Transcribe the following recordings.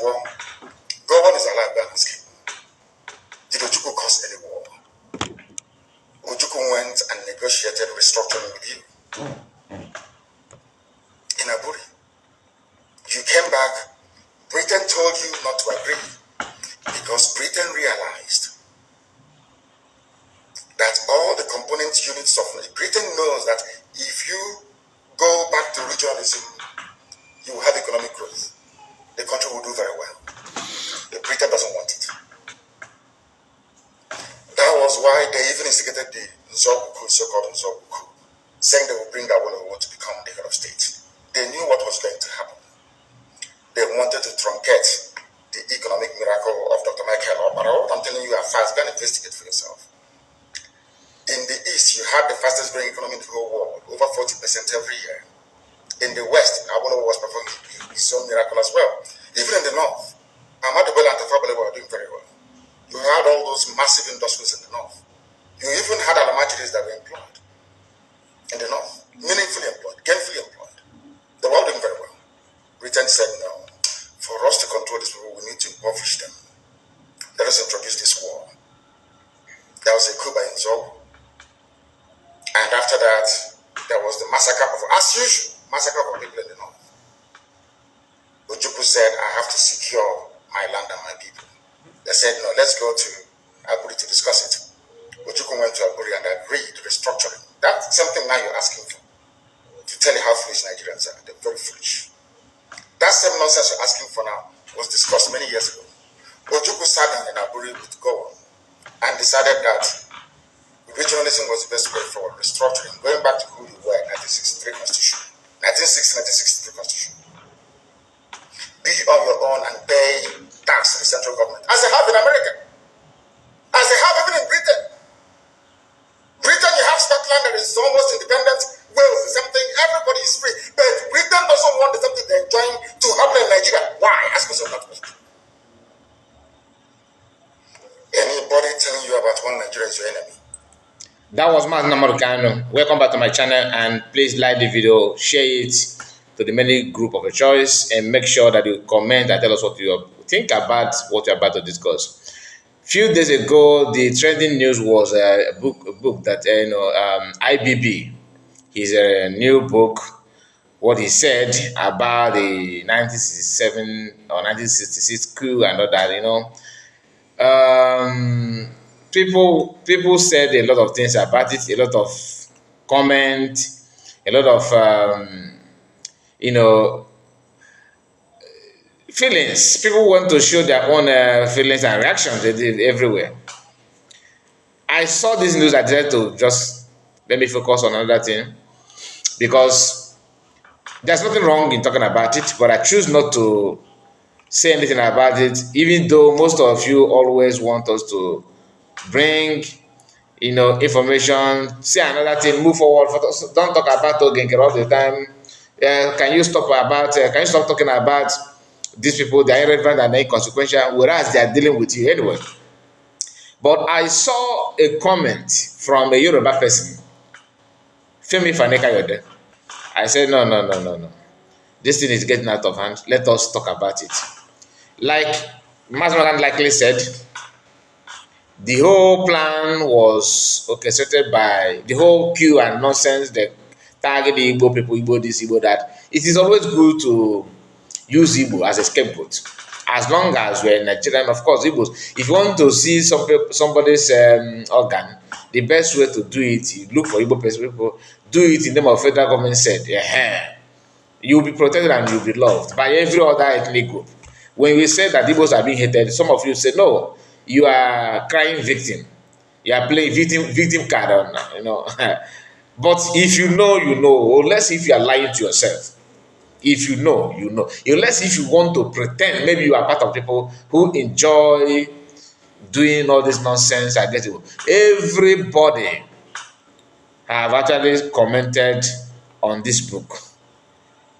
war. Gowon is alive by his Did Ojukwu cause any war? Ojukwu went and negotiated restructuring with you in Aburi. You came back, Britain told you not to agree because Britain realized that all the component units of Britain knows that if you go back to regionalism, you will have economic growth. The country will do very well. But Britain doesn't want it. That was why they even instigated the Nzogu, so-called Nzogu, saying they will bring Awolowo to become the head of state. They knew what was going to happen. They wanted to truncate the economic miracle of Dr. Michael Obaro. I'm telling you, fast, go and investigate for yourself. In the East, you had the fastest growing economy in the whole world, over 40% every year. In the West, Awolowo was performing his own miracle as well. Even in the North, Ahmadu Bello and Tafawa Balewa were doing very well. You had all those massive industries in the North. You even had Alamajiris that were employed in the North, meaningfully employed, gainfully employed. They were all doing very well. Britain said, no, for us to control these people, we need to impoverish them. Let us introduce this war. There was a coup by Nzogu. And after that, there was the massacre of, as usual, massacre of people in the North. Ojukwu said, I have to secure my land and my people. They said, no, let's go to Aburi to discuss it. Ojukwu went to Aburi and agreed restructuring. That's something now you're asking for. To tell you how foolish Nigerians are. They're very foolish. That same nonsense you're asking for now was discussed many years ago. Ojukwu sat down in Aburi with Gowon and decided that regionalism was the best way forward, restructuring, going back to who you were in 1963 Constitution, 1960-1963 Constitution. Be on your own and pay tax to the central government, as they have in America, as they have even in Britain. Britain, you have Scotland that is almost independent, Wales is something, everybody is free, but Britain doesn't want the something they're enjoying to happen in Nigeria. Why? Ask yourself that question. Anybody telling you about one Nigeria is your enemy? That was Martin Amarukano. Welcome back to my channel, and please like the video, share it to the many group of your choice, and make sure that you comment and tell us what you think about what you're about to discuss. Few days ago, the trending news was a book that IBB, his new book, what he said about the 1967 or 1966 coup and all that, people said a lot of things about it, a lot of comment, a lot of feelings. People want to show their own feelings and reactions everywhere. I saw this news. I decided to just let me focus on another thing, because there's nothing wrong in talking about it, but I choose not to say anything about it, even though most of you always want us to bring information, say another thing, move forward. Don't talk about Ogenke all the time. Can you stop talking about these people? They are irrelevant and inconsequential, whereas they are dealing with you anyway. But I saw a comment from a Yoruba person, Femi Fanekayode. I said, no. This thing is getting out of hand. Let us talk about it. Like Masmagan likely said, the whole plan was orchestrated by the whole queue and nonsense that target the Igbo people, Igbo this, Igbo that. It is always good to use Igbo as a scapegoat, as long as we're Nigerian. Of course, Igbos, if you want to see somebody's organ, the best way to do it, you look for Igbo people, do it in the name of federal government said, you'll be protected and you'll be loved by every other ethnic group. When we say that Igbos are being hated, some of you say, no, you are crying victim. You are playing victim card on, But if you know, you know, unless if you are lying to yourself. If you know, you know. Unless if you want to pretend, maybe you are part of people who enjoy doing all this nonsense. I get it. Everybody have actually commented on this book.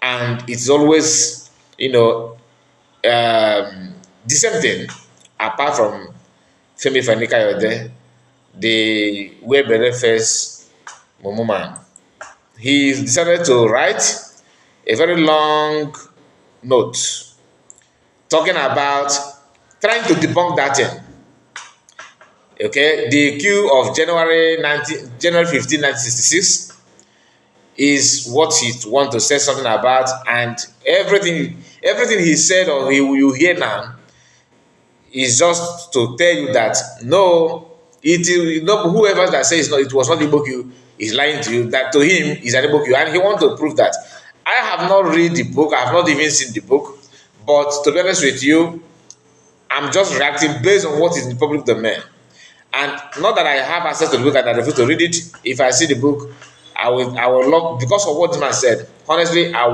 And it's always, the same thing, apart from Femi Fanikayode, the Webere first Momoman. He decided to write a very long note talking about trying to debunk that thing. Okay, the coup of January 15, 1966 is what he want to say something about, and everything he said or you hear now is just to tell you that no, it is no, whoever that says no, it was not Igbo coup is lying to you. That to him is an Igbo coup, and he want to prove that. I have not read the book. I have not even seen the book. But to be honest with you, I'm just reacting based on what is in the public domain. And not that I have access to the book and I refuse to read it. If I see the book, I will love, because of what this man said. Honestly, I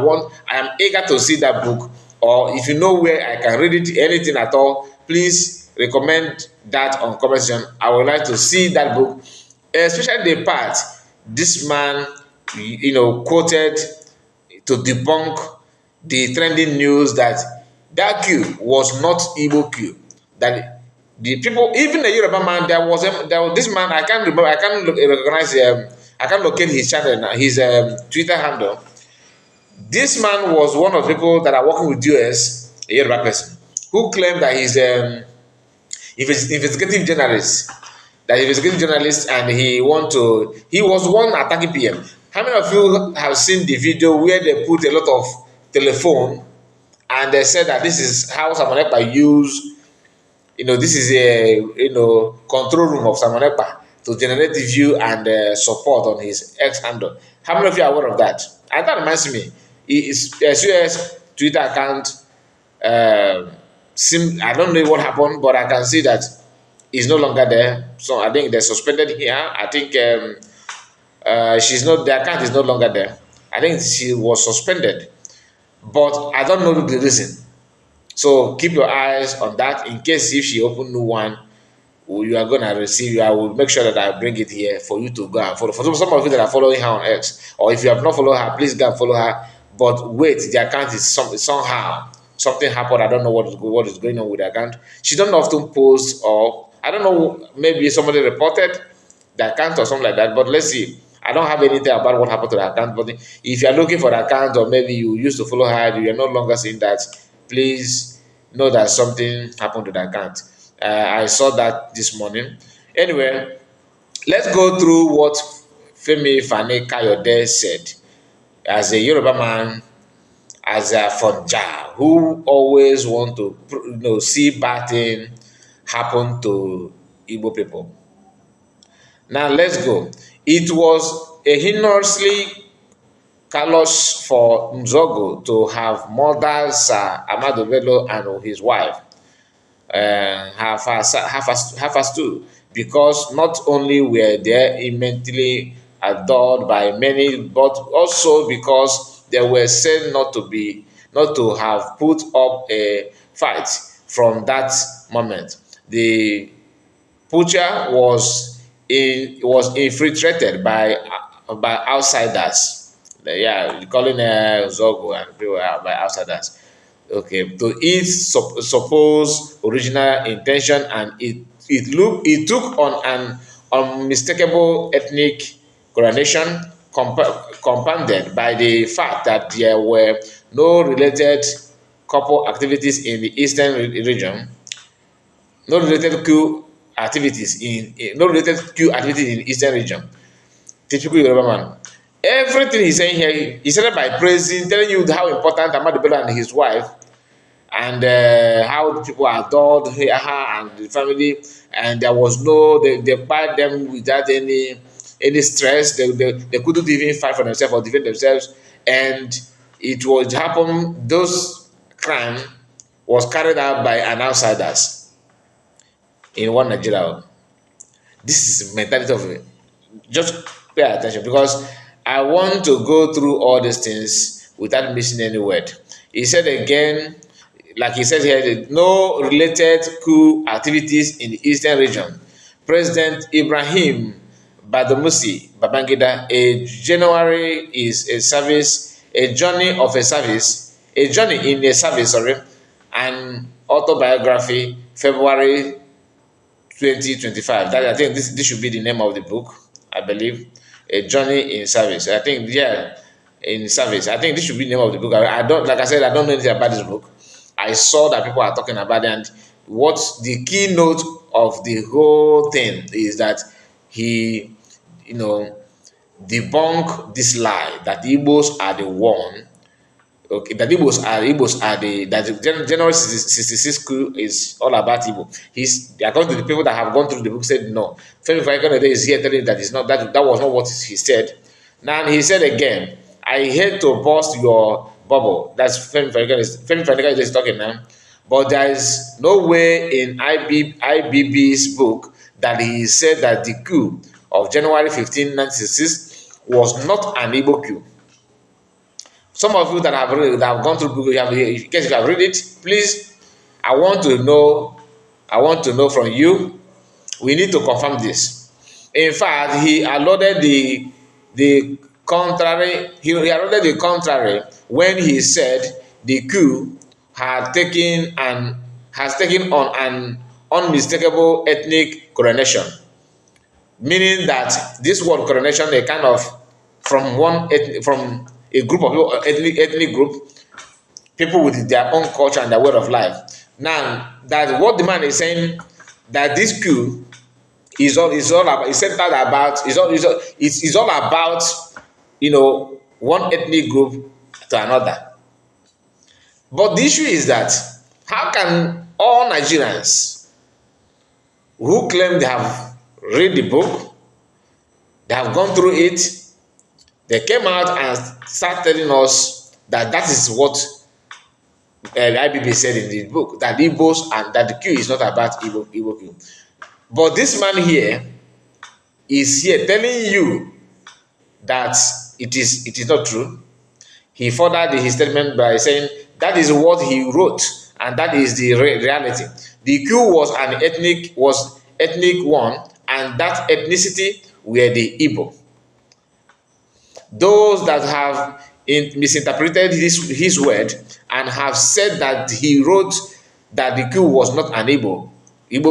am eager to see that book. Or if you know where I can read it, anything at all, please recommend that on comment section. I would like to see that book, especially the part this man, quoted to debunk the trending news that that coup was not Igbo coup. That the people, even the Yoruba man, there was this man. I can't remember. I can't recognize. I can't locate his channel now. His Twitter handle. This man was one of the people that are working with US, a Yoruba person, who claimed that he's investigative journalist. That investigative journalist, and he was one attacking PM. How many of you have seen the video where they put a lot of telephone and they said that this is how Samonepa use, this is a control room of Samonepa to generate view and support on his X handle. How many of you are aware of that? And that reminds me, his US Twitter account, I don't know what happened, but I can see that he's no longer there. So I think they're suspended here. I think the account is no longer there. I think she was suspended, but I don't know the reason. So keep your eyes on that in case if she open new one, you are gonna receive. I will make sure that I bring it here for you to go and follow. For some of you that are following her on X, or if you have not followed her, please go and follow her. But wait, the account is somehow something happened. I don't know what is going on with the account. She don't often post, or I don't know, maybe somebody reported the account or something like that. But let's see. I don't have anything about what happened to the account. But if you are looking for the account, or maybe you used to follow her, you are no longer seeing that, please know that something happened to the account. I saw that this morning. Anyway, let's go through what Femi Fani Kayode said as a Yoruba man, as a Fonja, who always want to see bad thing happen to Igbo people. Now let's go. It was a heinously callous for Nzogo to have murdered Sir Amadu Bello and his wife, half as two, because not only were they immensely adored by many, but also because they were said not to have put up a fight from that moment. The butcher was infiltrated by outsiders. Yeah, calling Zogo and people by outsiders. Okay, to its supposed original intention, and it took on an unmistakable ethnic coronation, compounded by the fact that there were no related couple activities in the eastern region, no related coup activities in the eastern region. Typical Yoruba man. Everything he's saying here, he started by praising, telling you how important Amadu Bello and his wife, and how people adored her and the family, and there was they bought them without any stress. They couldn't even fight for themselves or defend themselves, and it was happen. Those crime was carried out by an outsiders in one Nigeria. This is the mentality of it. Just pay attention, because I want to go through all these things without missing any word. He said again, like he says here, no related coup activities in the eastern region. President Ibrahim Badmusi Babangida, a journey in a service, an autobiography, February 2025. That, I think this should be the name of the book, I believe. A journey in service. I think, yeah, in service. I think this should be the name of the book. I don't, like I said, I don't know anything about this book. I saw that people are talking about it, and what the keynote of the whole thing is that he, you know, debunk this lie that the Igbos are the one. Okay, that Igbos are the that the January 66 coup is all about Igbo. He's according to the people that have gone through the book said no. Femi Falconer is here telling that it's not that was not what he said. Now he said again, I hate to burst your bubble. That's Femi Falconer is talking now. But there is no way in IBB's book that he said that the coup of January 15, 1966 was not an Igbo coup. Some of you that have gone through Google, in case you have read it, please, I want to know from you. We need to confirm this. In fact, he alluded the contrary. He alluded the contrary when he said the coup has taken on an unmistakable ethnic coronation, meaning that this word coronation, a kind of from a group of people, ethnic group, people with their own culture and their way of life. Now, that what the man is saying, that this coup is all about, is centered about, is all about, one ethnic group to another. But the issue is that how can all Nigerians who claim they have read the book, they have gone through it, they came out and started telling us that that is what IBB said in the book, that Igbos and that the Q is not about Igbo Q. But this man here is here telling you that it is not true. He furthered his statement by saying that is what he wrote, and that is the reality. The Q was ethnic one, and that ethnicity were the Igbo. Those that have misinterpreted his word and have said that he wrote that the Q was not an Igbo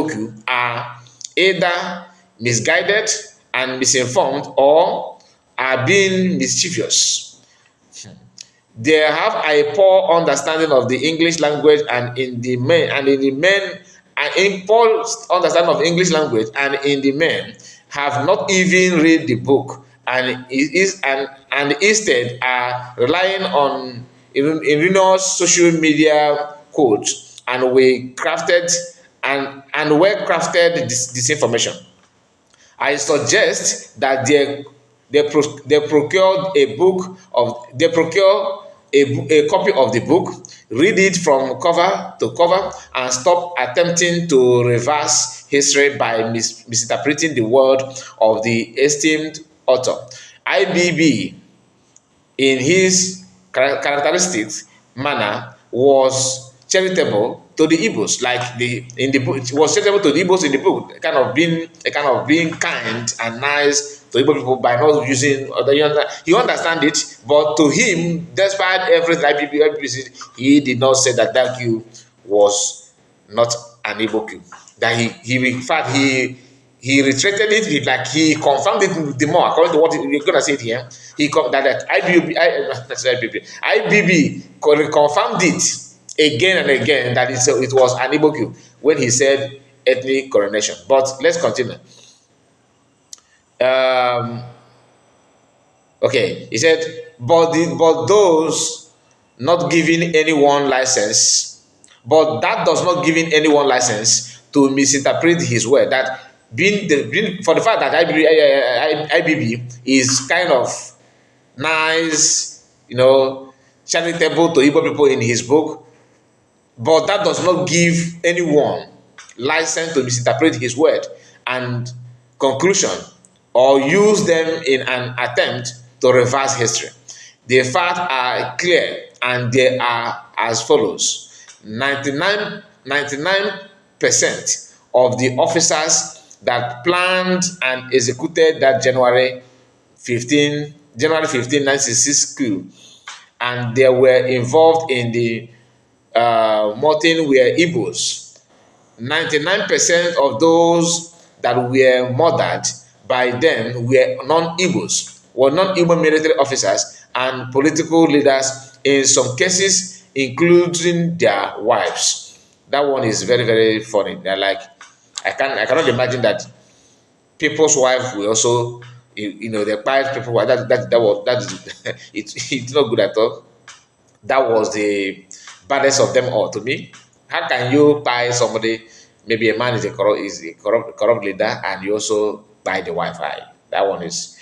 Q are either misguided and misinformed or are being mischievous. They have a poor understanding of the English language and poor understanding of English language, and in the men have not even read the book, and instead are relying on erroneous social media quotes and well crafted disinformation. I suggest that they procure a copy of the book, read it from cover to cover, and stop attempting to reverse history by misinterpreting the word of the esteemed author. IBB, in his characteristic manner, was charitable to the Igbos, in the book. It was charitable to the Igbos in the book, being kind and nice to Igbo people by not using other. You understand it, but to him, despite everything IBB, he did not say that that Q was not an Igbo Q. That he in fact he retracted it, he confirmed it the more according to what you're gonna say it here. That IBB confirmed it again and again that it was an Igbo Q when he said ethnic coronation. But let's continue. Okay, he said, but those not giving anyone license, but that does not giving anyone license to misinterpret his word. That for the fact that IBB is kind of nice, charitable to Igbo people in his book, but that does not give anyone license to misinterpret his word and conclusion or use them in an attempt to reverse history. The facts are clear, and they are as follows. 99% of the officers that planned and executed that January 15, 1966 coup, and they were involved in the Martin were Igbos. 99% of those that were murdered by them were non-Igbo military officers and political leaders, in some cases including their wives. That one is very, very funny. They're like, I cannot imagine that people's wife will also, they buy people. That is it's not good at all. That was the baddest of them all to me. How can you buy somebody? Maybe a man is a corrupt leader, and you also buy the Wi-Fi. That one is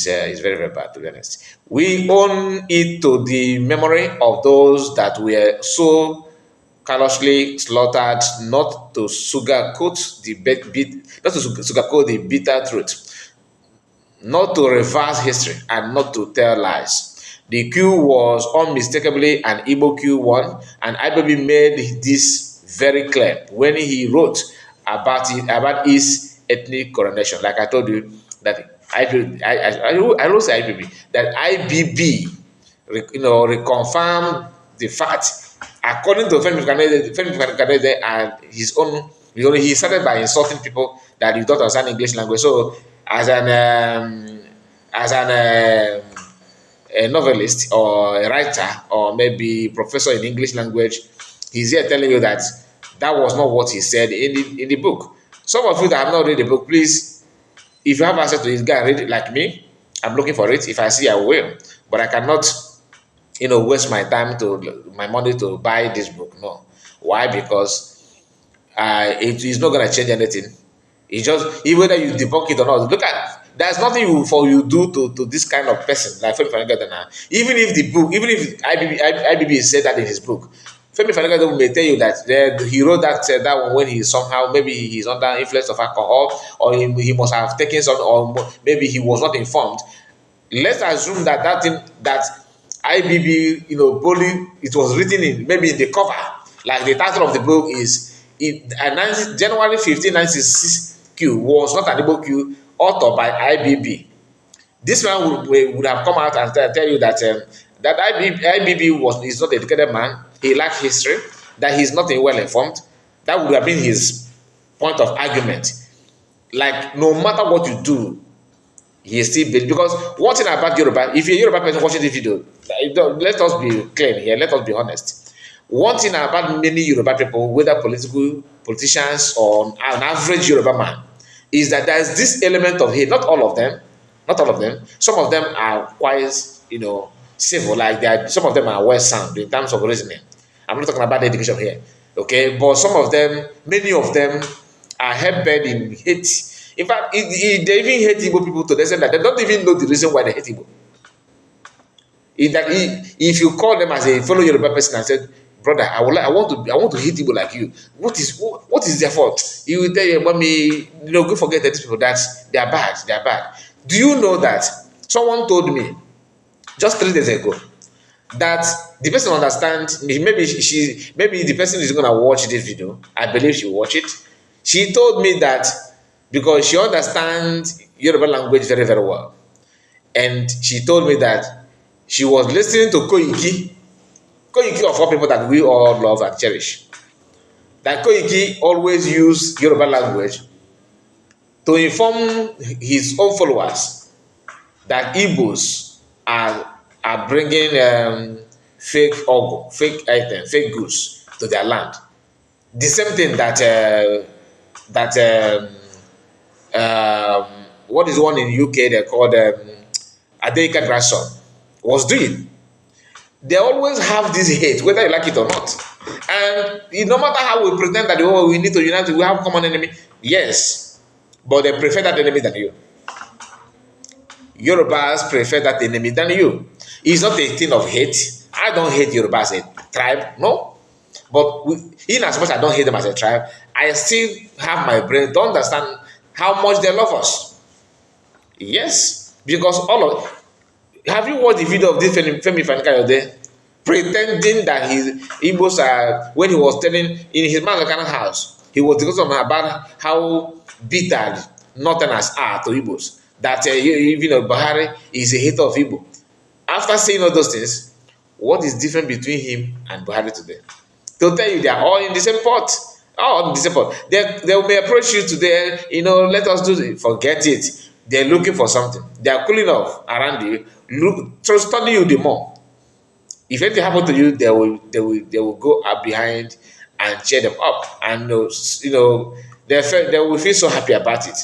very, very bad, to be honest. We own it to the memory of those that were so callously slaughtered, not to sugarcoat the bitter truth, not to reverse history, and not to tell lies. The Coup was unmistakably an Igbo Coup one, and IBB made this very clear when he wrote about his ethnic coronation. Like I told you, that I wrote IBB, that IBB, reconfirmed the fact, according to Femi and his own. He started by insulting people that you don't understand English language. So, as an a novelist or a writer or maybe professor in English language, he's here telling you that that was not what he said in the book. Some of you that have not read the book, please, if you have access to it, go and read it like me. I'm looking for it. If I see, I will. But I cannot, waste my money to buy this book. No. Why? Because it is not going to change anything. It's just, even whether you debunk it or not. Look at, there's nothing for you do to this kind of person like Femi Falana. Even if the book, even if IBB said that in his book, Femi Falana may tell you that he wrote that one when he somehow, maybe he's under influence of alcohol, or he must have taken some, or maybe he was not informed. Let's assume that thing that IBB, boldly, it was written in, maybe in the cover, like the title of the book is January 15, 1966 Q was not an Igbo Q authored by IBB. This man would have come out and tell you that that IBB is not an educated man. He lacks history. That he's not well informed. That would have been his point of argument. Like, no matter what you do, he is still built. Because one thing about Yoruba, if you're a Yoruba person watching this video, let us be clear here. Let us be honest. One thing about many Yoruba people, whether politicians or an average Yoruba man, is that there's this element of hate. Not all of them. Some of them are quite, civil. Like some of them are well sound in terms of reasoning. I'm not talking about the education here, okay? But some of them, many of them, are hell-bent in hate. In fact, they even hate Igbo people to the extent that they don't even know the reason why they hate Igbo. If you call them as a fellow Yoruba person and said, brother, I want to hate Igbo like you. What is their fault? You will tell your mommy, go forget that these people, that they are bad. Do you know that someone told me just 3 days ago that the person understands, maybe the person is gonna watch this video. I believe she will watch it. She told me that because she understands Yoruba language very, very well. And she told me that she was listening to Koiki of all people that we all love and cherish. That Koiki always use Yoruba language to inform his own followers that Igbos are bringing fake items, fake goods to their land. The same thing what is one in UK they called Adeika grandson was doing. They always have this hate, whether you like it or not. And no matter how we pretend that we need to unite, we have common enemy. Yes, but they prefer that enemy than you. Yorubas prefer that enemy than you. It's not a thing of hate. I don't hate Yoruba as a tribe, no. But in as much as I don't hate them as a tribe, I still have my brain to understand how much they love us. Yes, because have you watched the video of this Femi Fanikayode pretending that his Igbos are, when he was telling in his Malakana house, he was discussing about how bitter Northerners are to Igbos, that even Buhari is a hater of Igbo. After saying all those things, what is different between him and Buhari today? They'll tell you they are all in the same pot. All in the same pot. They may approach you today, let us do it. Forget it. They're looking for something. They are cooling off around you, to study you the more. If anything happened to you, they will go up behind and cheer them up, and they will feel so happy about it.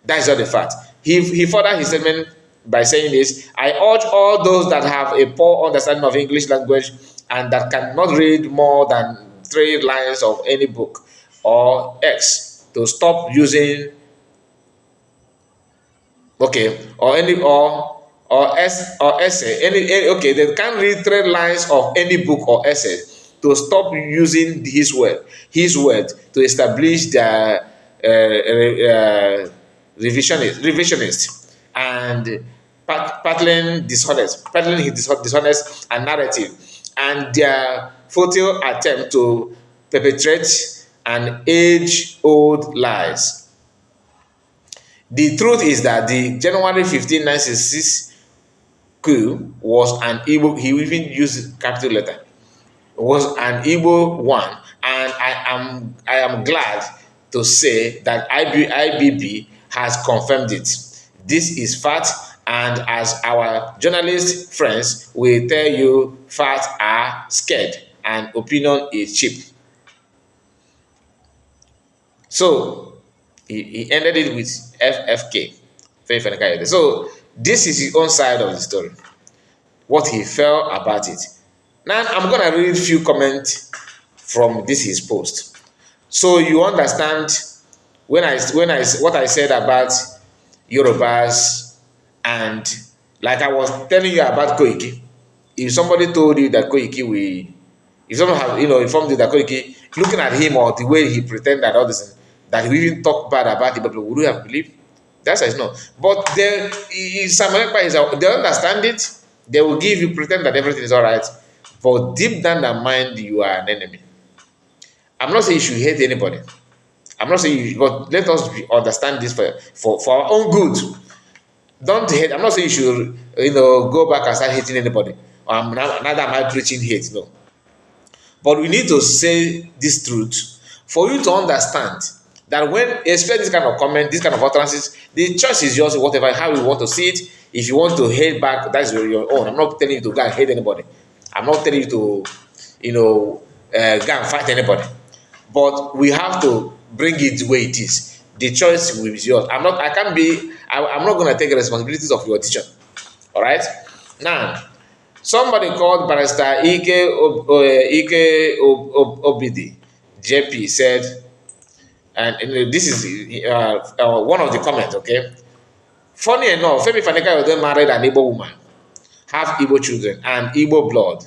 That is not the fact. He furthered his statement by saying this: I urge all those that have a poor understanding of English language and that cannot read more than 3 lines of any book or X to stop using, okay, or any or essay, okay, they can't read 3 lines of any book or essay to stop using his word to establish their revisionist and dishonest and narrative, and their futile attempt to perpetrate an age-old lies. The truth is that the January 15, 1966 coup was an Igbo, he even used capital letter, was an Igbo one, and I am glad to say that IBB has confirmed it. This is fact, and as our journalist friends will tell you, facts are scared and opinion is cheap. So he ended it with FFK. So this is his own side of the story, what he felt about it. Now I'm gonna read a few comments from this his post, so you understand what I said about Yorubas, and like I was telling you about Koiki. If somebody told you that Koiki will, if someone have informed you that Koiki, looking at him or the way he pretend that all this, that he even talk bad about it, but would you have believed? That's why it's not. But they understand it. They will give you, pretend that everything is all right, but deep down their mind, you are an enemy. I'm not saying you should hate anybody. I'm not saying you, but let us understand this for our own good. Don't hate. I'm not saying you should go back and start hating anybody. Neither am I preaching hate. No. But we need to say this truth for you to understand that when expect this kind of comment, this kind of utterances, the choice is yours, whatever, how you want to see it. If you want to hate back, that's your own. I'm not telling you to go and hate anybody. I'm not telling you to, go and fight anybody. But we have to bring it the way it is. The choice will be yours. I'm not going to take the responsibilities of your decision. All right? Now, somebody called Barrister Ike Obidi, JP, said, and this is one of the comments, okay? Funny enough, Femi Faneka married an Igbo woman, have Igbo children, and Igbo blood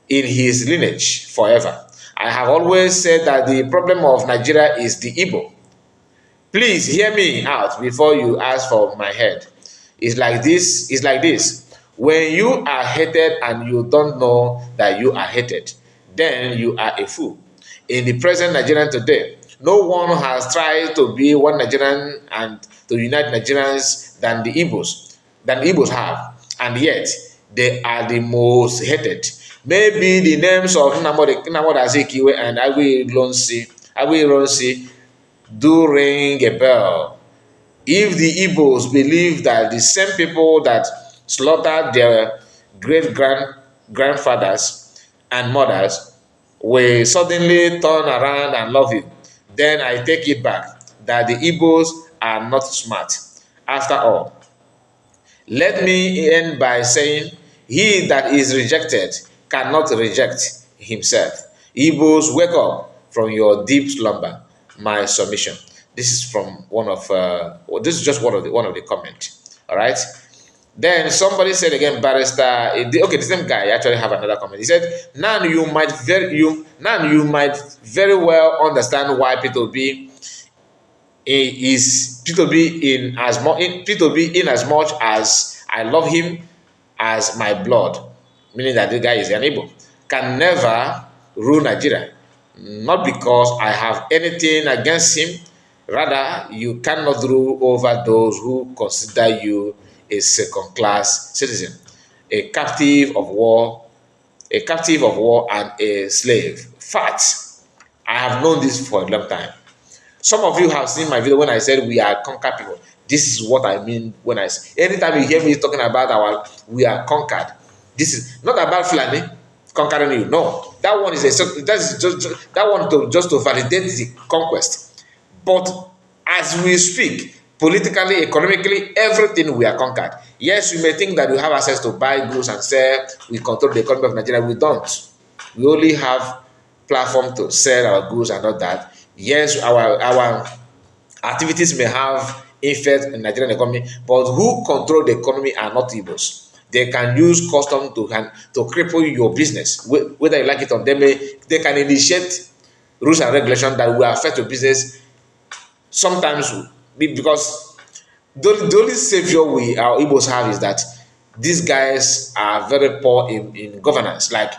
in his lineage forever. I have always said that the problem of Nigeria is the Igbo. Please hear me out before you ask for my head. It's like this. When you are hated and you don't know that you are hated, then you are a fool. In the present Nigerian today, no one has tried to be one Nigerian and to unite Nigerians than the Igbos have, and yet they are the most hated. Maybe the names of Nnamdi Azikiwe and Agui Ronsi do ring a bell. If the Igbos believe that the same people that slaughtered their grandfathers and mothers will suddenly turn around and love you, then I take it back that the Igbos are not smart. After all, let me end by saying, he that is rejected cannot reject himself. Igbos, wake up from your deep slumber. My submission. This is from this is just one of the comments. All right. Then somebody said again, Barrister. Okay, the same guy actually have another comment. He said, now you might very well understand why P2B is P2B in as much as I love him as my blood, meaning that the guy is an Igbo, can never rule Nigeria. Not because I have anything against him, rather you cannot rule over those who consider you a second-class citizen, a captive of war, and a slave. Fact. I have known this for a long time. Some of you have seen my video when I said we are conquered people. This is what I mean anytime you hear me talking about we are conquered. This is not about Fulani. conquering you. No, that one is that's just that one to just to validate the conquest. But as we speak, politically, economically, everything we are conquered. Yes, you may think that we have access to buy goods and sell. We control the economy of Nigeria. We don't. We only have platform to sell our goods and all that. Yes, our activities may have effect in Nigerian economy, but who control the economy are not Igbos. They can use custom to cripple your business, whether you like it or not. They can initiate rules and regulations that will affect your business. Sometimes because the only savior we our Igbos have is that these guys are very poor in governance. Like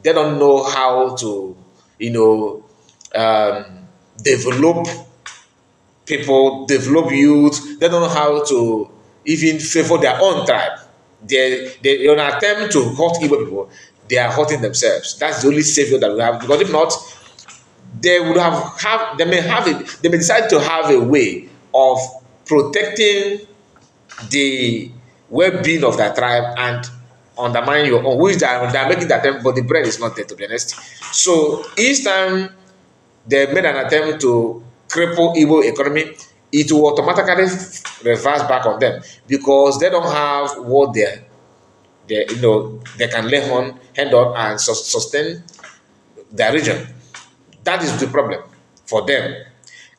they don't know how to, you know, develop people, develop youth. They don't know how to even favor their own tribe. They in an attempt to hurt Igbo people, they are hurting themselves. That's the only savior that we have. Because if not, they would have they may have it. They may decide to have a way of protecting the well-being of their tribe and undermine your own, which they are making that attempt, but the bread is not there, to be honest. So each time they made an attempt to cripple Igbo economy, it will automatically reverse back on them because they don't have what they can lay on hand on and sustain their region. That is the problem for them,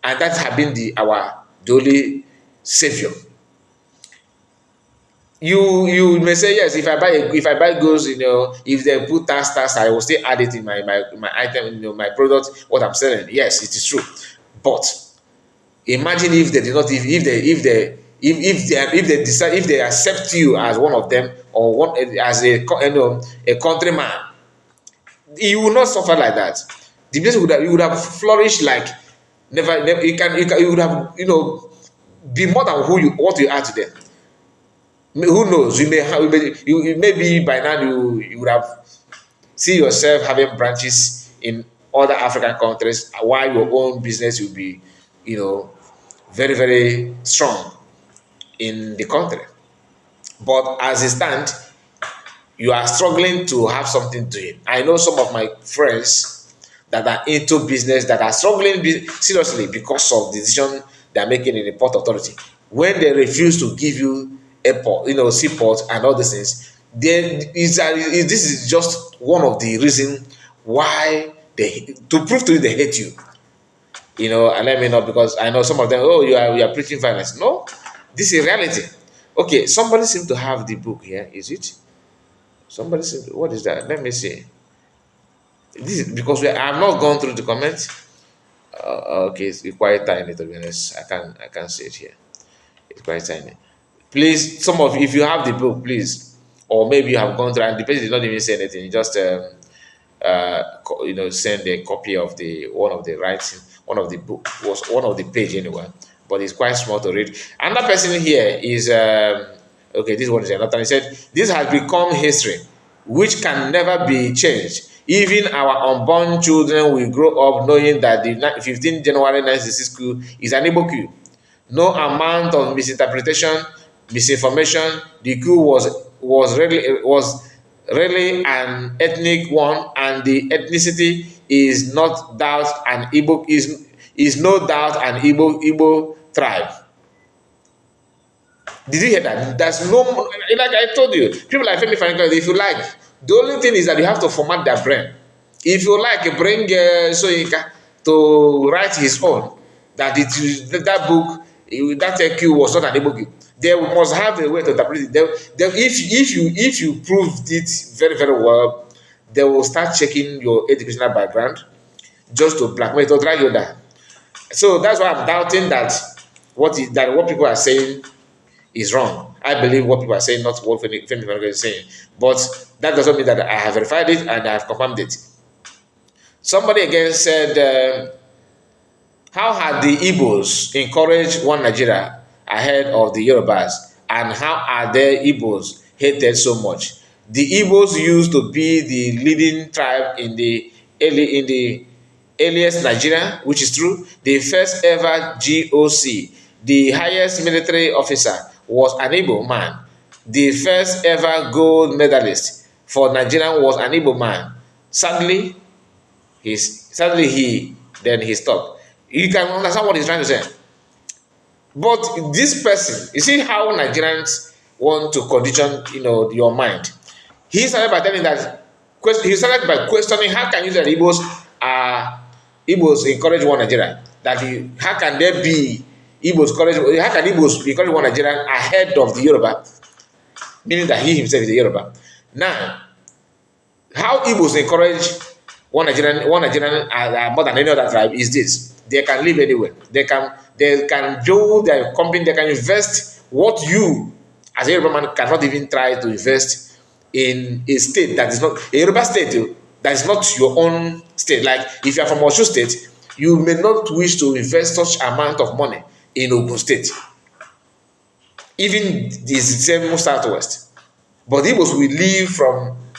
and that has been the only savior. You may say yes. If I buy goods, if they put tax, I will still add it in my item, my product, what I'm selling. Yes, it is true. But imagine if they did not, if they decide, if they accept you as one of them, or one as a countryman, you will not suffer like that. The business you would have flourished like never. You would have be more than what you are today. Who knows? Maybe by now you would have see yourself having branches in other African countries, while your own business will be, very, very strong in the country. But as it stands, you are struggling to have something doing. I know some of my friends that are into business that are struggling seriously because of the decision they are making in the port authority. When they refuse to give you airport, seaport and all these things, this is just one of the reasons why to prove to you they hate you. And let me know, because I know some of them, oh, you are preaching violence. No, this is reality. Okay, somebody seems to have the book here. Is it? What is that? Let me see. This is because I have not gone through the comments. Okay, it's quite tiny, to be honest. I can see it here. It's quite tiny. Please, if you have the book, please, or maybe you have gone through and the person did not even say anything. You just send a copy of the one of the writing, one of the book, was one of the page anyway, but it's quite small to read. Another person here is okay, this one is another. He said this has become history which can never be changed. Even our unborn children will grow up knowing that the 15th January 1966 coup is an Igbo coup. No amount of misinterpretation, misinformation. The coup was really an ethnic one, and the ethnicity is not doubt an Igbo is no doubt an Igbo tribe. Did you hear that? There's no, like I told you, people like Femi Fani, if you like, the only thing is that you have to format their brain. If you like, bring Soyinka to write his own, that book, that Q was not an Igbo book. They must have a way to interpret it. If you proved it very, very well, they will start checking your educational background just to blackmail, to drag you down. So that's why I'm doubting that what people are saying is wrong. I believe what people are saying, not what Femi is saying. But that doesn't mean that I have verified it and I have confirmed it. Somebody again said, how had the Igbos encouraged one Nigeria ahead of the Yorubas, and how are the Igbos hated so much? The Igbos used to be the leading tribe in the earliest Nigeria, which is true. The first ever GOC, the highest military officer, was an Igbo man. The first ever gold medalist for Nigeria was an Igbo man. Sadly, he stopped. You can understand what he's trying to say. But this person, you see how Nigerians want to condition, your mind. He started by telling that he started by questioning how can you say that Igbos encourage one Nigeria? How can there be Igbos encourage? How can Igbos encourage one Nigerian ahead of the Yoruba? Meaning that he himself is a Yoruba. Now, how Igbos encourage one Nigerian more than any other tribe is this: they can live anywhere. They can build their company. They can invest what you, as a Yoruba man, cannot even try to invest in a state that is not a Yoruba state that is not your own state. Like if you are from Osun State, you may not wish to invest such amount of money in Ogun State, even the same southwest. But Igbos will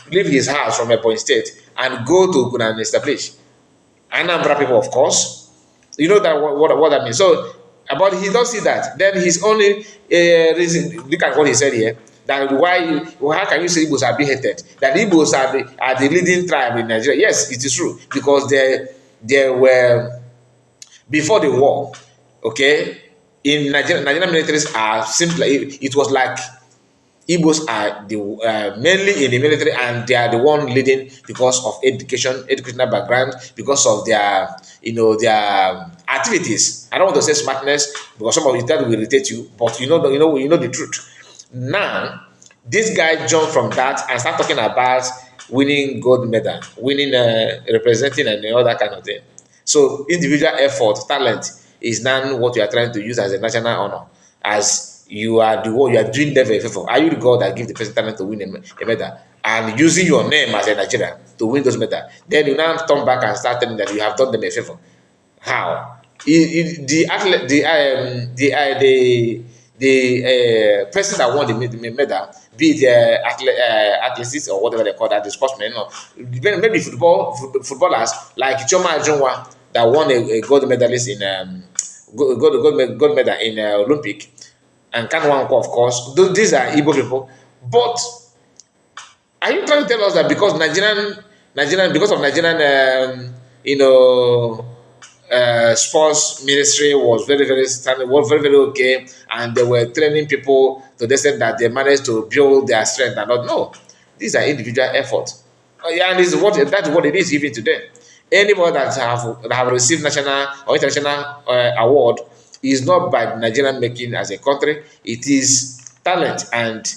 leave his house from Ebonyi State and go to Ogun and establish. Anambra people, of course, you know that what that means. So, but he don't see that. Then his only reason. Look at what he said here. That how can you say Igbos are being hated? That Igbos are the leading tribe in Nigeria. Yes, it is true because they were before the war. Okay, in Nigerian militaries seems like it was like Igbos are mainly in the military, and they are the one leading because of educational background, because of their activities. I don't want to say smartness because some of it that will irritate you, but you know the truth. Now, this guy jumped from that and start talking about winning gold medal, winning representing and all that kind of thing. So individual effort, talent is now what you are trying to use as a national honor, as you are doing them a favor. Are you the God that give the person talent to win a medal and using your name as a Nigerian to win those medals? Then you now turn back and start telling that you have done them a favor. How? The person that won the medal, be it athletes or whatever they call that, the sportsmen, maybe footballers like Choma Ajonwa that won a gold medalist in gold medal in Olympic, and Kanwanko, of course. These are Igbo people. But are you trying to tell us that because because of Nigerian, sports ministry was very, very standard, was very, very okay, and they were training people to the extent that they managed to build their strength and not? No, these are individual efforts. And that's what it is even today. Anybody that have received national or international award is not by Nigerian making as a country. It is talent and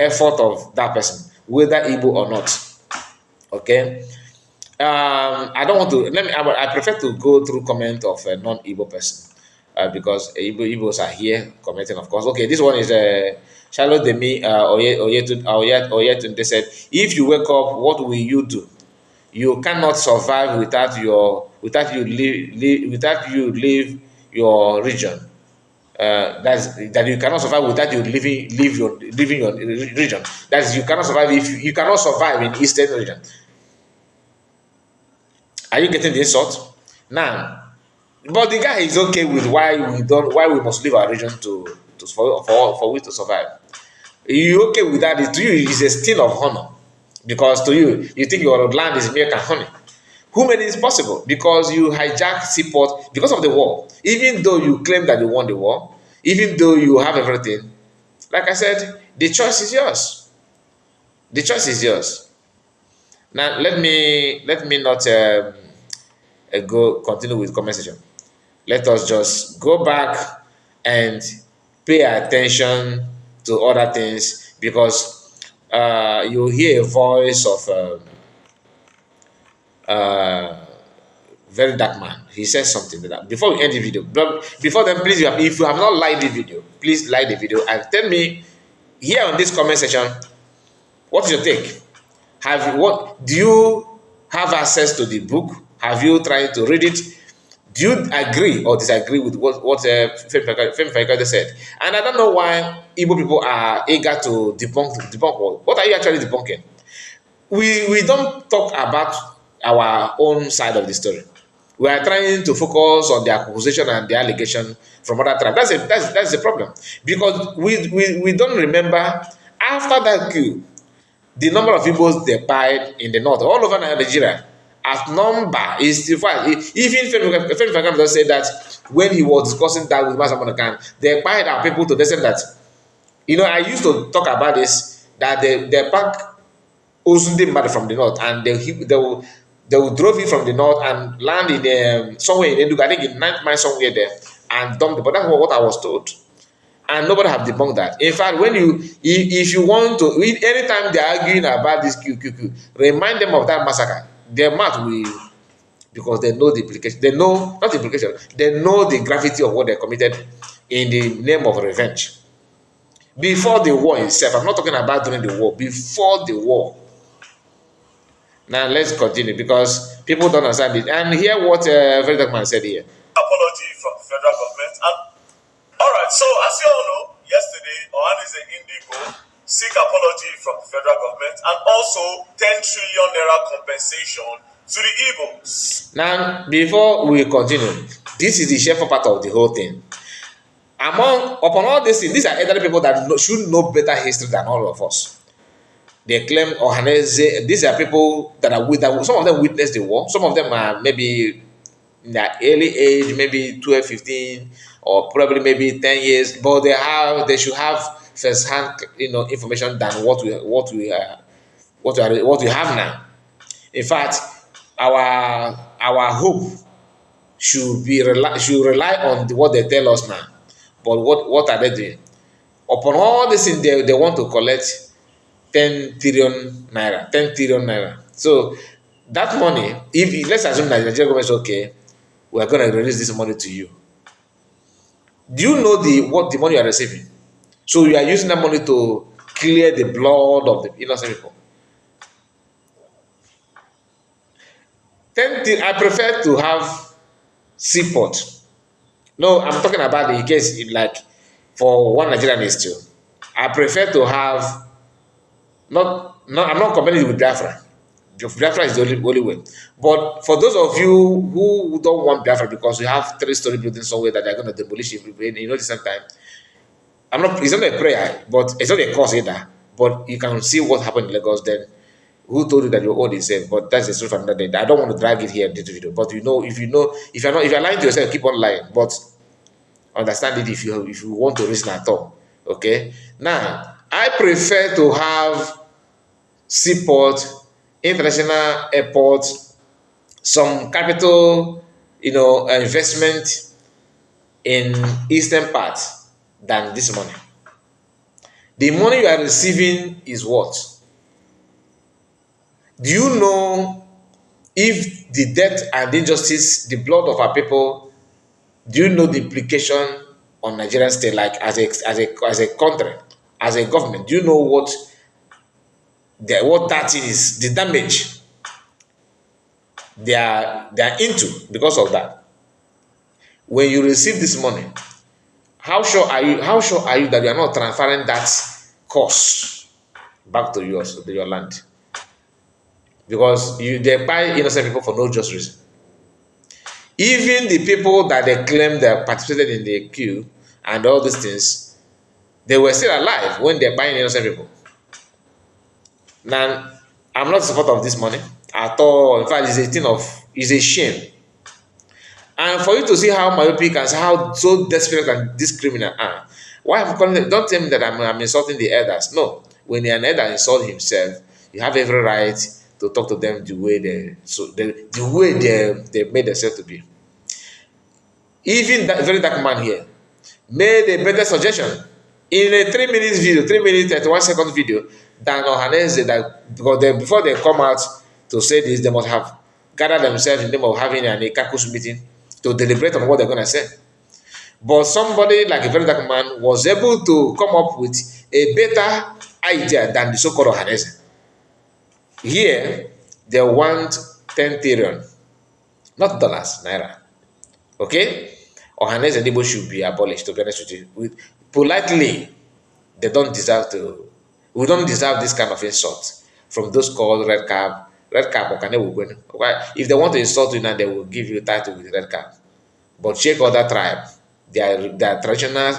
effort of that person, whether Igbo or not. Okay. I don't want to. I prefer to go through comment of a non-Igbo person because Igbos are here commenting, of course. Okay, this one is Charlotte Demi Oyetun. They said, if you wake up, what will you do? You cannot survive without you leave your region. That you cannot survive without you leaving your region. That's you cannot survive if you cannot survive in Eastern region. Are you getting the insult? Now, but the guy is okay with why we must leave our region for we to survive. You okay with that? To you, it's a steal of honor. Because to you think your land is milk and honey. Who made it possible? Because you hijacked seaport because of the war. Even though you claim that you won the war, even though you have everything, like I said, the choice is yours. The choice is yours. Now let me not continue with conversation. Let us just go back and pay attention to other things, because you hear a voice of very dark man. He says something like that. Before we end the video, before then, please, if you have not liked the video, please like the video and tell me here on this comment section, what is your take? Do you have access to the book? Have you tried to read it? Do you agree or disagree with what Femi said? And I don't know why Igbo people are eager to debunk. What are you actually debunking? We don't talk about our own side of the story. We are trying to focus on the accusation and the allegation from other tribes. That's the problem, because we don't remember after that coup. the number of Igbos they died in the north, all over Nigeria, as number is in fact, even Femi Fagam said that when he was discussing that with Master Monacan, they died our people to the extent that, I used to talk about this, that they pack Osunde mad from the north, and they will drove it from the north and land in somewhere in Enugu, I think in 9th mile somewhere there, and dump the. But that's what I was told, and nobody have debunked that. In fact, when if you want to, anytime they are arguing about this QQQ, remind them of that massacre. Their mouth will, because they know the implication. They know not the implication. They know the gravity of what they committed in the name of revenge. Before the war itself, I'm not talking about during the war. Before the war. Now let's continue because people don't understand it. And hear what very dark man said here. Apology from the federal government. And all right, so as you all know, yesterday Ohanaeze Indigo seek apology from the federal government and also 10 trillion naira compensation to the Igbos. Now, before we continue, this is the shameful part of the whole thing. Upon all these things, these are elderly people that should know better history than all of us. They claim Ohanaeze, these are people that are with that. Some of them witnessed the war. Some of them are maybe in their early age, maybe 12, 15, or probably maybe 10 years. But they should have first-hand, information than what we have now. In fact, our hope should rely on what they tell us now. But what are they doing? Upon all these things, they want to collect 10 trillion naira. 10 trillion naira. So that money, if let's assume that the Nigerian government is okay, we are going to release this money to you. Do you know what the money you are receiving? So you are using that money to clear the blood of the innocent people. I prefer to have seaport. No, I'm talking about the case like for one Nigerian issue. I prefer to have I'm not comparing it with Biafra. Biafra is the only way. But for those of you who don't want Biafra because you have 3-story buildings somewhere that they're going to demolish it, the same time. It's not a prayer, but it's not a cause either. But you can see what happened in Lagos then. Who told you that your own is safe? But that's the truth from another day. I don't want to drag it here in this video. But if you're lying to yourself, keep on lying. But understand it if you want to reason at all. Okay? Now, I prefer to have seaport, international airport, some capital, investment in eastern part than this money. The money you are receiving is what? Do you know if the death and injustice, the blood of our people, do you know the implication on Nigerian state, like as a country, as a government? Do you know what that is, the damage they are into because of that? When you receive this money, how sure are you that you are not transferring that cost back to your land? Because they buy innocent people for no just reason. Even the people that they claim they participated in the coup and all these things, they were still alive when they're buying innocent people. Now, I'm not in support of this money at all. In fact, it's a shame. And for you to see how myopic and how so desperate and this criminal are, why I'm calling them? Don't tell me that I'm insulting the elders. No, when an elder insults himself, you have every right to talk to them the way they made themselves to be. Even that very dark man here made a better suggestion in a 3-minute video, 3-minute 31-second video than Ohanaeze, that because before they come out to say this, they must have gathered themselves in the name of having a caucus meeting to deliberate on what they're going to say. But somebody like a very dark man was able to come up with a better idea than the so-called Ohanaeze. Here, they want 10 trillion, not dollars, naira. Okay? Ohanaeze and Igbo should be abolished, to be honest with you. Politely, we don't deserve this kind of insult from those called red cap, or if they want to insult you now, they will give you a title with red cap. But check other tribe, their traditional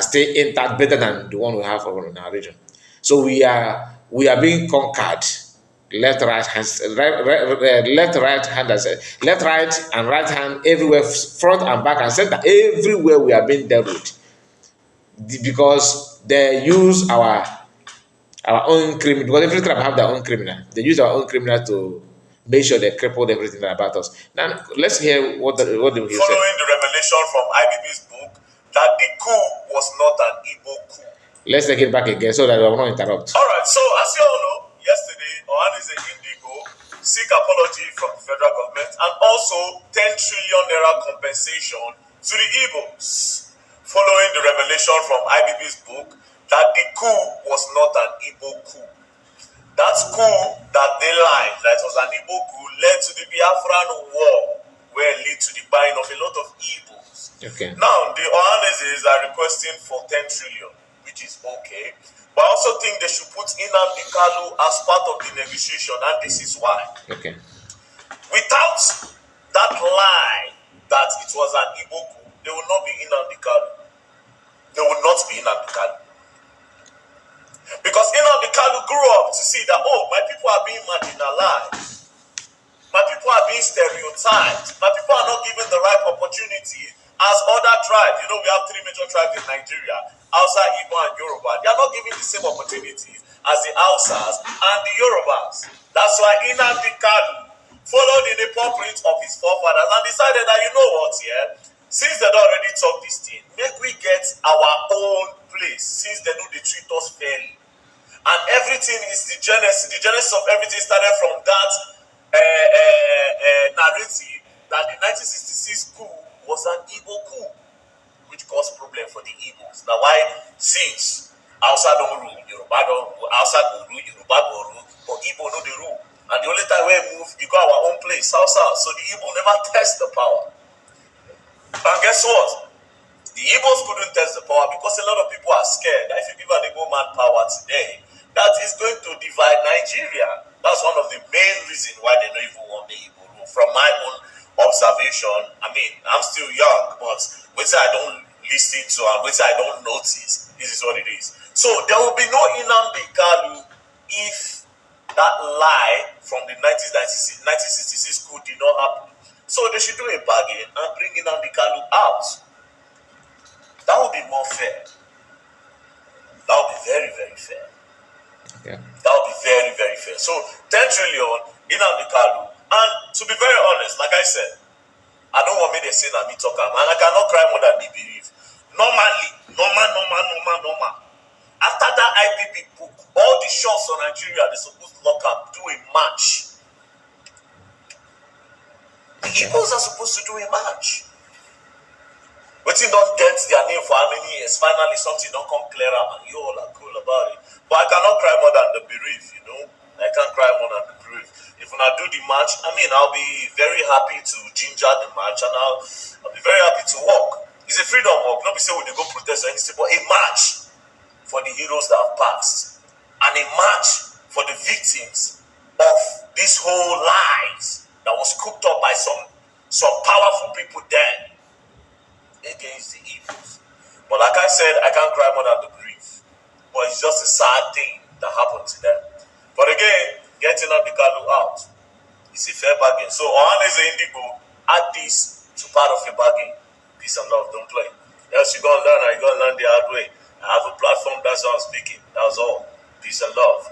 stay intact better than the one we have in our region. So we are we are being conquered. Left, right hand, left, right hand, left, right, and right hand everywhere, front and back and center. Everywhere we are being dealt with because they use our own criminal. Because every tribe have their own criminal. They use our own criminal to make sure they crippled everything about us. Now let's hear what the he said. Following the revelation from IBB's book that the coup was not an Igbo coup. Let's take it back again so that I will not interrupt. All right. So as you all know, yesterday Ohanaeze Indigo seek apology from the federal government and also 10 trillion naira compensation to the Igbos, following the revelation from IBB's book that the coup was not an Igbo coup. That coup that they lied that was an Igbo coup led to the Biafran war, where it led to the buying of a lot of Igbos. Okay. Now, the Ohanaezes are requesting for 10 trillion, which is okay. But I also think they should put Nnamdi Kanu as part of the negotiation, and this is why. Okay. Without that lie that it was an Igbo coup, there will not be Nnamdi Kanu. There will not be Nnamdi Kanu. Because Nnamdi Kanu grew up to see that, oh, my people are being marginalized. My people are being stereotyped. My people are not given the right opportunity as other tribes. You know, we have 3 major tribes in Nigeria, Hausa, Igbo, and Yoruba. They are not given the same opportunities as the Hausas and the Yorubas. That's why Nnamdi Kanu followed in the footprints of his forefathers and decided that, you know what, since they don't already talk this thing, make we get our own place, since they know they treat us fairly. And everything is the genesis of everything started from that narrative that the 1966 coup was an Igbo coup, which caused problem for the Igbos. Now why, since Hausa don't rule, Hausa go rule, Yoruba go rule, but Igbo no dey rule. And the only time we move, you go our own place, Hausa. So the Igbo never test the power. And guess what? The Igbos couldn't test the power because a lot of people are scared that if you give an Igbo man power today, that is going to divide Nigeria. That's one of the main reasons why they don't even want the Igbo rule. From my own observation, I mean, I'm still young, but which I don't listen to and which I don't notice, this is what it is. So there will be no Nnamdi Kanu if that lie from the 1966 coup did not happen. So they should do a bargain and bring Nnamdi Kanu out. That would be more fair. That would be very, very fair. Yeah. That would be very, very fair. So 10 trillion Nnamdi Kanu. And to be very honest, like I said, I don't want me to say that me talk and I cannot cry more than they believe. Normally, normal. After that IPP book, all the shots on Nigeria, they're supposed to lock up, do a match. The Igbos are supposed to do a match. But you don't get their name for how many years. Finally, something don't come clear up and you all are cool about it. But I cannot cry more than the bereaved, you know. I can't cry more than the bereaved. If when I do the match, I mean, I'll be very happy to ginger the match and I'll be very happy to walk. It's a freedom walk. Not be saying we go protest or anything, but a match for the heroes that have passed. And a match for the victims of these whole lies that was cooked up by some powerful people then against the evils. But like I said, I can't cry more than the grief. But it's just a sad thing that happened to them. But again, getting Nnamdi Kanu out is a fair bargain. So Ohanaeze Indigo, add this to part of your bargain. Peace and love, don't play. Else you're going to learn and you're going to learn the hard way. I have a platform, that's how I'm speaking. That's all. Peace and love.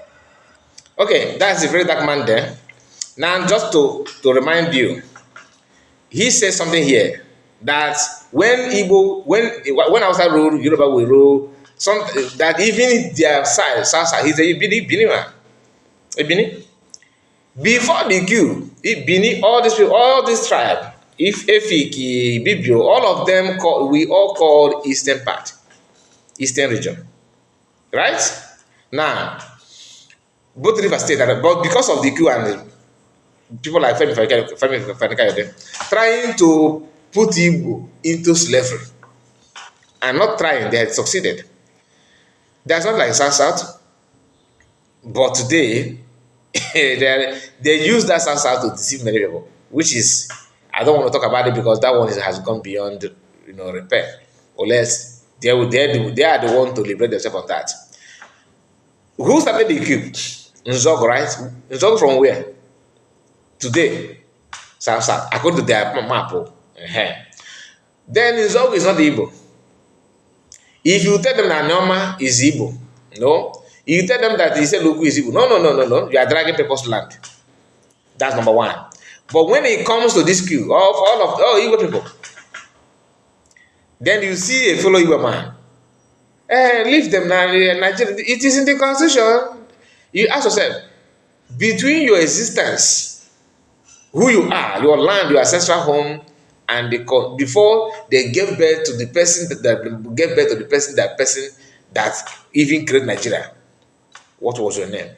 Okay, that's a very dark man there. Now, just to remind you, he says something here that when outside rule, Yoruba will rule, that even their side, Sasa, he's a Bini man. A Bini. Before the Coup, Bini, all this tribe, if Efiki, Bibio, all of them, we all called Eastern part, Eastern region. Right? Now, both River State, but because of the Coup and people like Femi Fanikayode trying to put Igbo into slavery, and not trying, they had succeeded. That's not like South, but today they use that South to deceive many people, which is, I don't want to talk about it because that one has gone beyond repair, unless they are the one to liberate themselves on that. Who started the coup? Nzog, right? Nzog from where? Today. South South. According to their map. Then Nzog is not Igbo. If you tell them that Norma is Igbo, no. You tell them that Iseluku is Igbo. No. You are dragging people's land. That's number one. But when it comes to this queue of all Igbo people, then you see a fellow Igbo man. Leave them now. Nigeria. It is in the constitution. You ask yourself, between your existence, who you are, your land, your ancestral home, and before they gave birth to the person that gave birth to the person that even created Nigeria, what was your name?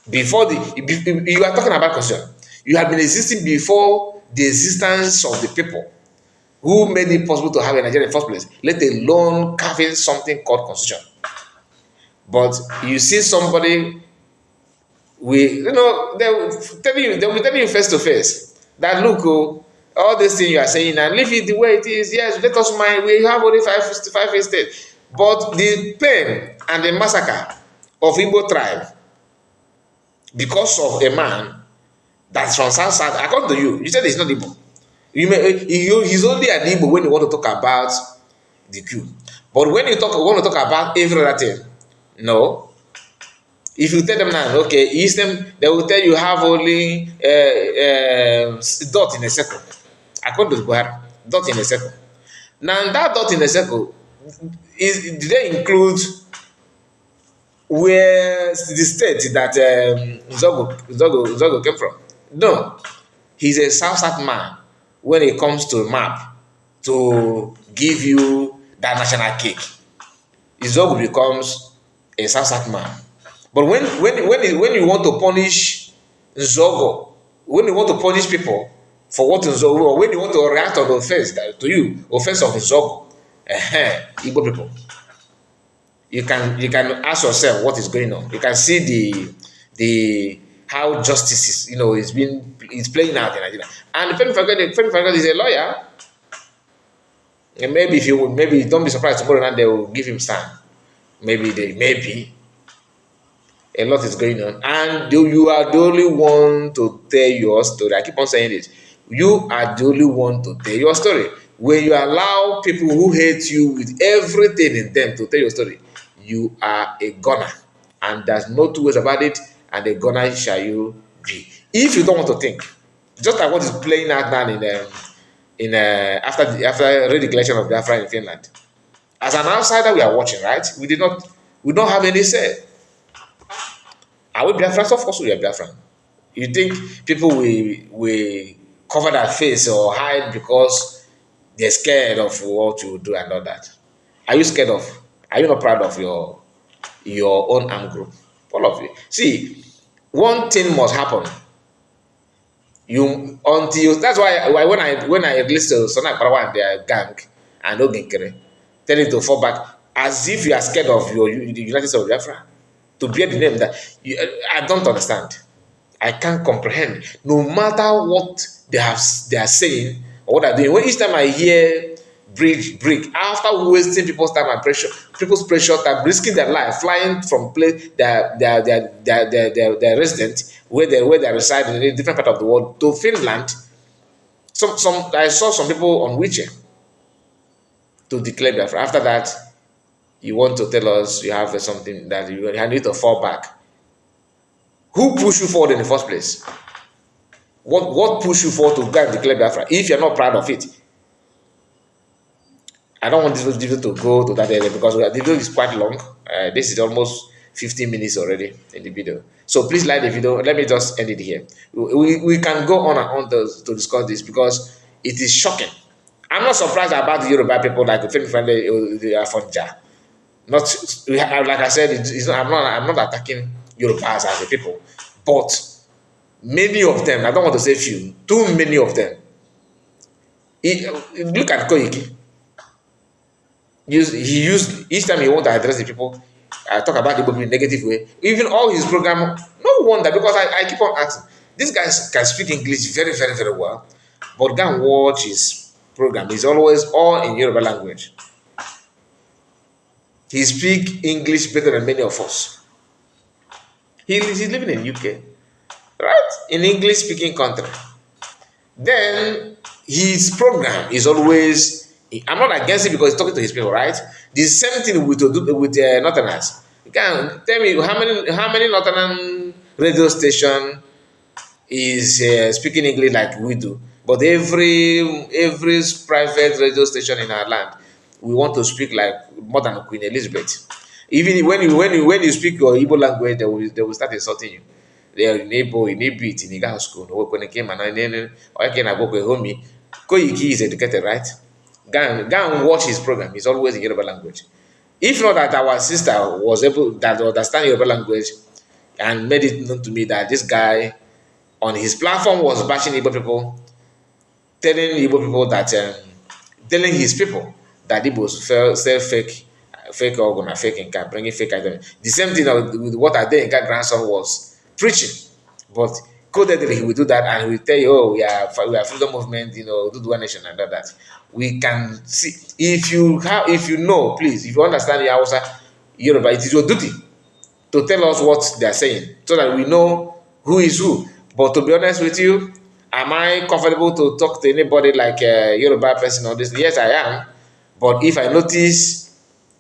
Before you are talking about constitution. You have been existing before the existence of the people who made it possible to have a Nigeria in the first place, let alone carving something called constitution. But you see somebody, they will tell you face to face that look, all these things you are saying and leave it the way it is. Yes, let us mind. We have only 5 states, but the pain and the massacre of Igbo tribe because of a man that's from South South. According to you said he's not Igbo. He's only an Igbo when you want to talk about the coup. But when you want to talk about every other thing, no. If you tell them now, okay, they will tell you have only dot in a circle. According to Buhari, dot in a circle. Now that dot in a circle do they include where the state that Zogo came from? No, he's a South man when it comes to map to give you that national cake. Zogo becomes a South man. But when you want to punish Zogo, when you want to punish people for what Zogo, or when you want to react on the offense offense of Zogo, Igbo people, you can ask yourself what is going on. You can see the how justice is playing out in Nigeria. And Femi Falana is a lawyer. And maybe don't be surprised tomorrow night they will give him stand. Maybe a lot is going on, and you are the only one to tell your story. I keep on saying this. You are the only one to tell your story. When you allow people who hate you with everything in them to tell your story, you are a gunner, and there's no two ways about it. And a gunner shall you be. If you don't want to think, just like what is playing out now after re-declaration of Biafra in Finland. As an outsider, we are watching, right? We don't have any say. Are we Biafrans? Of course we are Biafran. You think people will cover their face or hide because they're scared of what you do and all that? Are you scared of? Are you not proud of your own armed group? All of you. See, one thing must happen. That's why when I listen to Sona Parawa and their gang and Oginkere, tell you to fall back as if you are scared of the United States of Biafra. To bear the name that I don't understand. I can't comprehend. No matter what they are saying or what they're doing. Each time I hear break after wasting people's time and people's precious time, risking their life, flying from place their resident where they reside in a different part of the world to Finland. I saw some people on wheelchair to declare Biafra. After that, you want to tell us you have something that you need to fall back. Who pushed you forward in the first place? What pushed you forward to go and declare Biafra if you're not proud of it? I don't want this video to go to that area because the video is quite long. This is almost 15 minutes already in the video. So please like the video. Let me just end it here. We can go on and on to discuss this because it is shocking. I'm not surprised about the Yoruba people like the friendly they are from Ja. Like I said, I'm not attacking Yorubas as a people, but many of them, I don't want to say few, too many of them. Look at Koiki. He used each time he want to address the people, talk about the people in a negative way. Even all his program, no wonder, because I keep on asking. This guy can speak English very, very, very well, but go and watch his program. It's always all in Yoruba language. He speaks English better than many of us. He's living in UK, right? In English speaking country. Then his program is always, I'm not against it because he's talking to his people, right? The same thing with Northerners. You can tell me how many Northern radio station is speaking English like we do, but every private radio station in our land, we want to speak like more than Queen Elizabeth. Even when you speak your Igbo language, they will start insulting you. They are in Igbo, in Ibit, in Iga school. When they came and I can go to homie. Koiki is educated, right? Go and watch his program. It's always in Yoruba language. If not that our sister was able that understand Yoruba language and made it known to me that this guy on his platform was bashing Igbo people, telling Igbo people that telling his people that Igbos sell fake organ and fake Inca, bringing fake items. The same thing with what Adenka grandson was preaching, but codedly he will do that and he will tell you, oh, we are freedom movement, do the one nation and all that. We can see if you know, please, if you understand the Hausa Yoruba, it is your duty to tell us what they are saying so that we know who is who. But to be honest with you, am I comfortable to talk to anybody like a Yoruba person or this? Yes, I am. But if I notice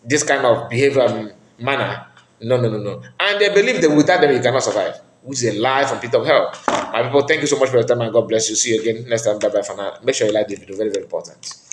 this kind of behavior and manner, no, no, no, no. And they believe that without them you cannot survive, which is a lie from pit of hell. My people, thank you so much for your time and God bless you. See you again next time. Bye bye for now. Make sure you like this video, very, very important.